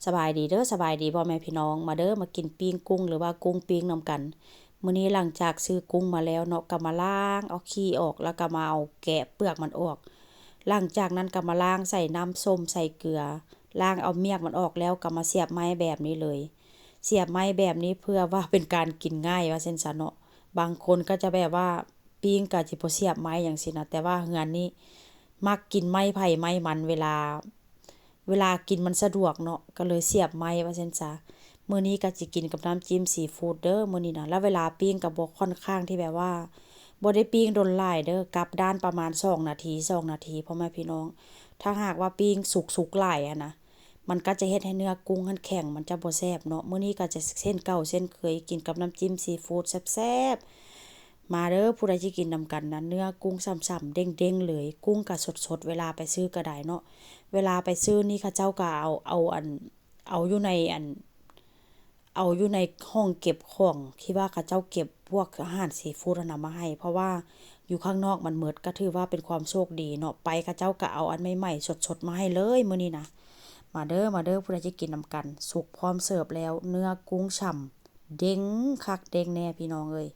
สบายดีเด้อสบายดีพ่อแม่พี่น้องมาเด้อมากินปิ้งกุ้งหรือว่ากุ้งปิ้งนำกันมื้อนี้หลังจากซื้อกุ้งมาแล้วเนาะก็มาล้างเอาขี้ออกแล้วก็มาเอาแกะเปลือกมันออกหลังจากนั้นก็มาล้างใส่น้ำส้มใส่เกลือล้างเอาเมียกมันออกแล้วก็มาเสียบไม้แบบนี้เลยเสียบไม้แบบนี้เพื่อว่าเป็นการกินง่ายว่าซั่นซะเนาะบางคนก็จะแบบว่าปิ้งก็สิบ่เสียบไม้จังซี่นะแต่ว่าเฮือนนี้มักกินไม้ไผ่ไม้มันเวลากินมันสะดวกเนาะก็เลยเสียบไม้ว่าซั่นซะมื้อนี้ก็สิกินกับน้ำจิ้มซีฟู้ดเด้อมื้อนี้นะแล้วเวลาปิ้งก็บ่ค่อนข้างที่แบบว่าบ่ได้ปิ้งโดนหลายเด้อกลับด้านประมาณ2นาที2นาทีพ่อแม่พี่น้องถ้าหากว่าปิ้งสุกๆหลายอะนะมันก็จะเฮ็ดให้เนื้อกุ้งมันแข็งมันจะบ่แซ่บเนาะมื้อนี้ก็จะเช่นเก่าเช่นเคยกินกับน้ำจิ้มซีฟู้ดแซ่บๆมาเด้อผู้ใดสิกินนำกันนะเนื้อกุ้งฉ่ำๆเด้งๆเลยกุ้งก็สดๆเวลาไปซื้อก็ได้เนาะ เวลาไปซื้อนี่เขาเจ้าก็เอาอยู่ในเอาอยู่ในห้องเก็บของที่ว่าเขาเจ้าเก็บพวกอาหารซีฟู้ดนำมาให้เพราะว่าอยู่ข้างนอกมันหมดก็ถือว่าเป็นความโชคดีเนาะไปเขาเจ้าก็เอาอันใหม่ๆสดๆมาให้เลยมื้อนี้นะมาเด้อผู้ใดสิกินนำกันสุกพร้อมเสิร์ฟแล้วเนื้อกุ้งฉ่ำเด้งคักเด้งแน่พี่น้องเอ้ย